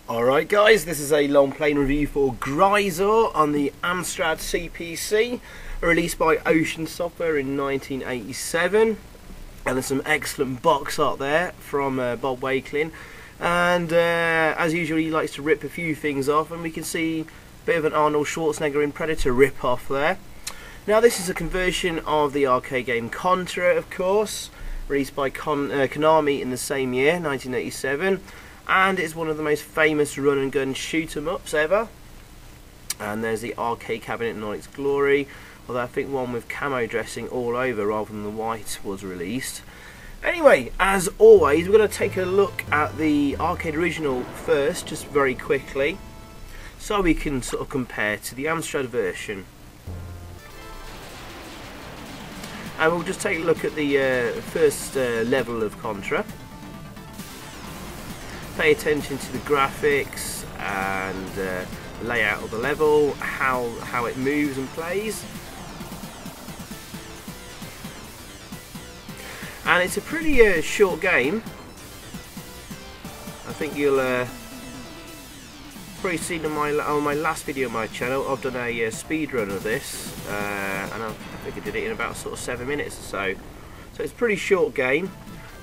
Alright guys, this is a long playing review for Gryzor on the Amstrad CPC, released by Ocean Software in 1987. And there's some excellent box art there from Bob Wakelin. And as usual, he likes to rip a few things off, and we can see a bit of an Arnold Schwarzenegger in Predator rip off there. Now this is a conversion of the arcade game Contra, of course, released by Konami in the same year, 1987. And it's one of the most famous run and gun shoot 'em ups ever. And there's the arcade cabinet in all its glory, although I think one with camo dressing all over rather than the white was released. Anyway, as always, we're going to take a look at the arcade original first, just very quickly, so we can sort of compare to the Amstrad version. And we'll just take a look at the first level of Contra. Pay attention to the graphics and the layout of the level, how it moves and plays. And it's a pretty short game. I think you'll probably seen on my last video on my channel, I've done a speed run of this, and I think I did it in about sort of 7 minutes or so. So it's a pretty short game.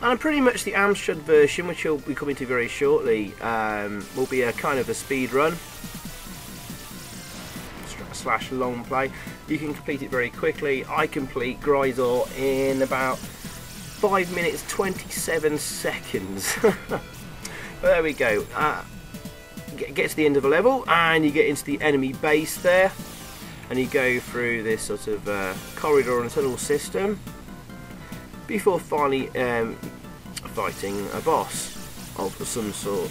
And pretty much the Amstrad version, which we'll be coming to very shortly, will be a kind of a speed run slash long play. You can complete it very quickly. I complete Gryzor in about 5 minutes 27 seconds. There we go. Get to the end of a level and you get into the enemy base there, and you go through this sort of corridor and tunnel system before finally fighting a boss of some sort.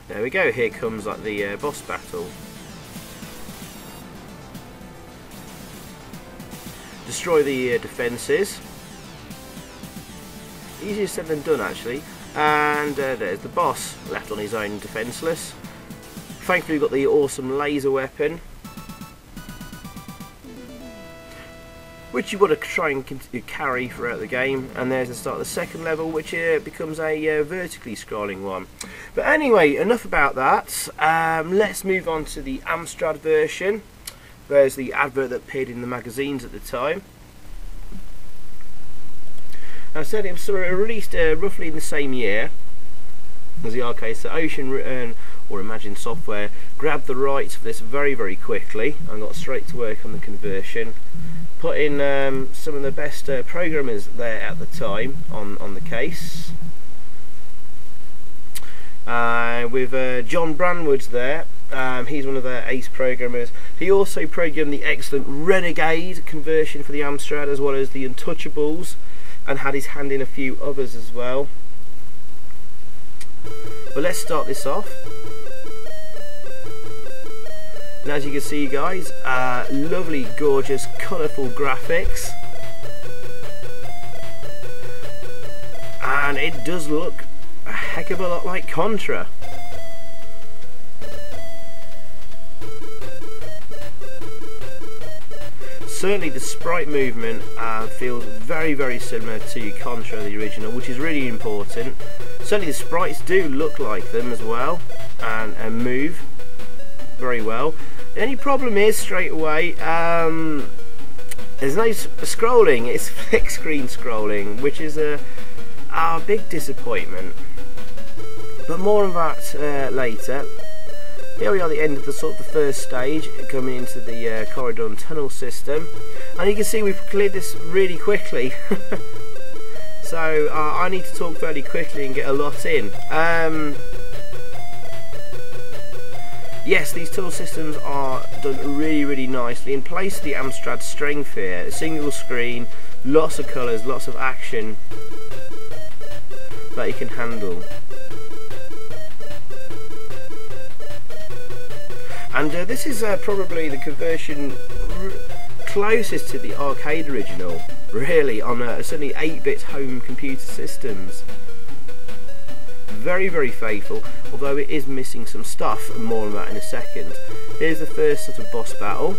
There we go, here comes like the boss battle. Destroy the defences. Easier said than done actually. And there's the boss, left on his own, defenceless. Thankfully we've got the awesome laser weapon, which you want to try and carry throughout the game. And there's the start of the second level, which becomes a vertically scrolling one. But anyway, enough about that. Let's move on to the Amstrad version. There's the advert that appeared in the magazines at the time. I said it was released roughly in the same year as the arcade. So Ocean or Imagine Software grabbed the rights for this very quickly and got straight to work on the conversion. Put in some of the best programmers there at the time on the case, with John Brandwood there. He's one of the ace programmers. He also programmed the excellent Renegade conversion for the Amstrad, as well as the Untouchables, and had his hand in a few others as well. But let's start this off. And as you can see guys, lovely, gorgeous, colourful graphics. And it does look a heck of a lot like Contra. Certainly the sprite movement feels very similar to Contra, the original, which is really important. Certainly the sprites do look like them as well, and move very well. The only problem is, straight away, there's no scrolling. It's flick screen scrolling, which is a big disappointment. But more on that later. Here we are at the end of the first stage, coming into the corridor and tunnel system, and you can see we've cleared this really quickly. So I need to talk fairly quickly and get a lot in. Yes, these tunnel systems are done really nicely, and place to the Amstrad strength here. A single screen, lots of colours, lots of action that you can handle. And this is probably the conversion closest to the arcade original, really, on certainly 8-bit home computer systems. Very faithful, although it is missing some stuff, and more on that in a second. Here's the first sort of boss battle.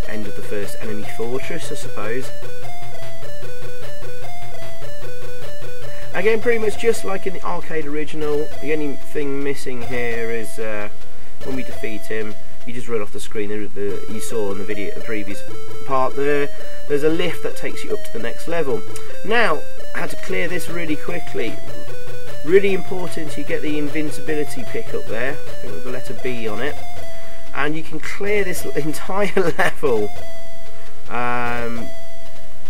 End of the first enemy fortress, I suppose. Again, pretty much just like in the arcade original. The only thing missing here is when we defeat him, you just run off the screen. You saw in the video, the previous part there. There's a lift that takes you up to the next level. Now, I had to clear this really quickly. Really important, you get the invincibility pick up there, I think with the letter B on it, and you can clear this entire level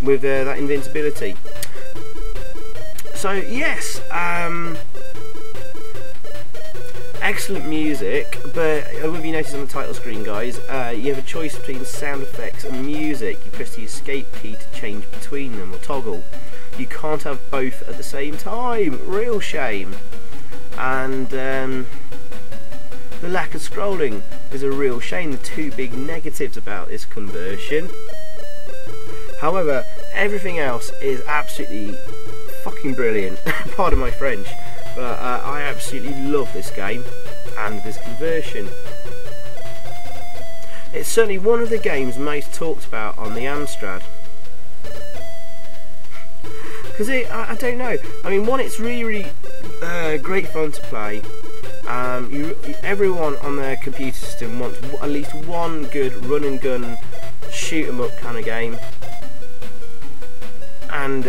with that invincibility. So yes, excellent music, but I hope you notice on the title screen, guys, you have a choice between sound effects and music. You press the escape key to change between them, or toggle. You can't have both at the same time, real shame. And the lack of scrolling is a real shame, the two big negatives about this conversion. However, everything else is absolutely fucking brilliant, pardon my French, but I absolutely love this game and this conversion. It's certainly one of the games most talked about on the Amstrad. Because I don't know, I mean, one, it's really great fun to play. Everyone on their computer system wants at least one good run and gun shoot 'em up kind of game, and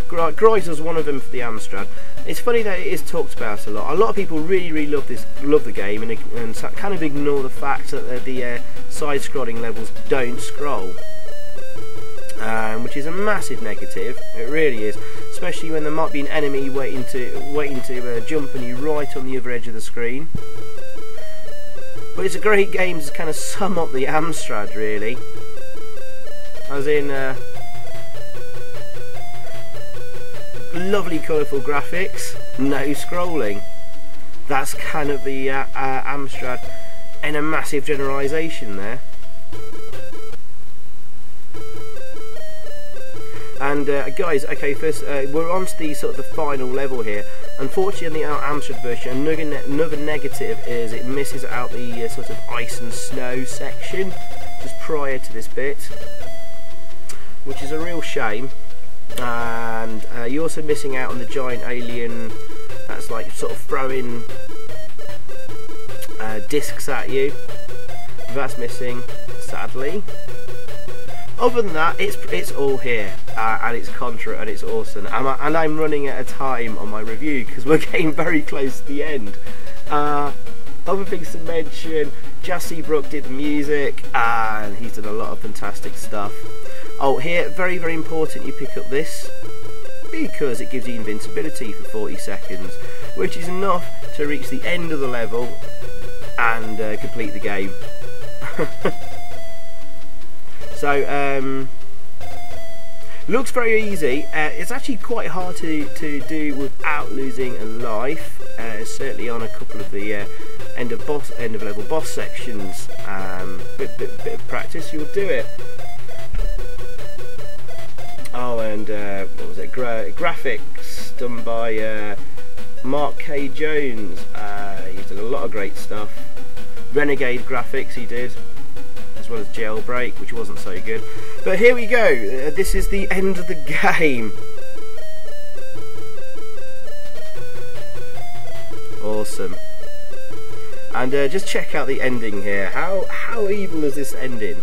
Gryzor's one of them for the Amstrad. It's funny that it is talked about a lot. A lot of people really love the game, and kind of ignore the fact that the side-scrolling levels don't scroll. Which is a massive negative. It really is, especially when there might be an enemy waiting to jump on you right on the other edge of the screen. But it's a great game to kind of sum up the Amstrad, really. As in, lovely colourful graphics, no scrolling. That's kind of the Amstrad in a massive generalisation there. And guys, okay, first we're on to the sort of the final level here. Unfortunately, on the Amstrad version, another negative is it misses out the sort of ice and snow section just prior to this bit, which is a real shame. And you're also missing out on the giant alien that's like sort of throwing discs at you. That's missing, sadly. Other than that, it's all here, and it's Contra, and it's awesome. And I'm running at a time on my review because we're getting very close to the end. Other things to mention: Jas Seabrook did the music, and he's done a lot of fantastic stuff. Oh, here, very important, you pick up this because it gives you invincibility for 40 seconds, which is enough to reach the end of the level and complete the game. So, looks very easy. It's actually quite hard to do without losing a life. Certainly on a couple of the end of level boss sections. Bit of practice, you'll do it. Oh, and what was it? Graphics done by Mark K. Jones. He's done a lot of great stuff. Renegade graphics he did, as well as Jailbreak, which wasn't so good. But here we go, this is the end of the game. Awesome. And just check out the ending here. How evil is this ending?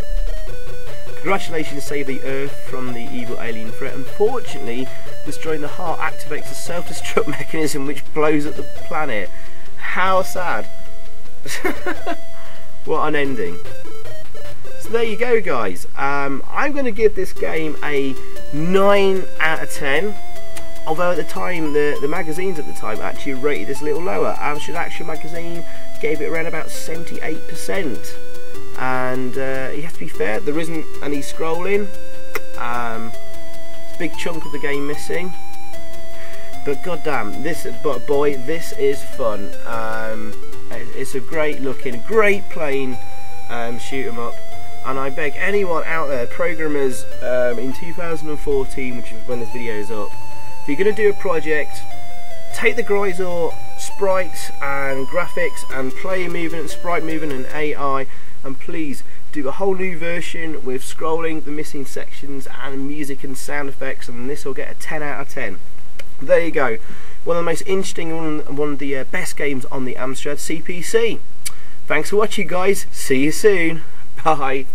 Congratulations, save the Earth from the evil alien threat. Unfortunately, destroying the heart activates a self-destruct mechanism which blows up the planet. How sad. What an ending. So there you go, guys. I'm going to give this game a 9 out of 10. Although at the time, the magazines at the time actually rated this a little lower. Amstrad Action Magazine gave it around about 78%. And you have to be fair, there isn't any scrolling. It's a big chunk of the game missing. But goddamn, this is fun. It's a great looking, great playing shoot 'em up. And I beg anyone out there, programmers in 2014, which is when this video is up, if you're going to do a project, take the Gryzor sprites and graphics and player movement, sprite movement and AI, and please do a whole new version with scrolling, the missing sections, and music and sound effects, and this will get a 10 out of 10. There you go. One of the most interesting and one of the best games on the Amstrad CPC. Thanks for watching, guys. See you soon. Bye.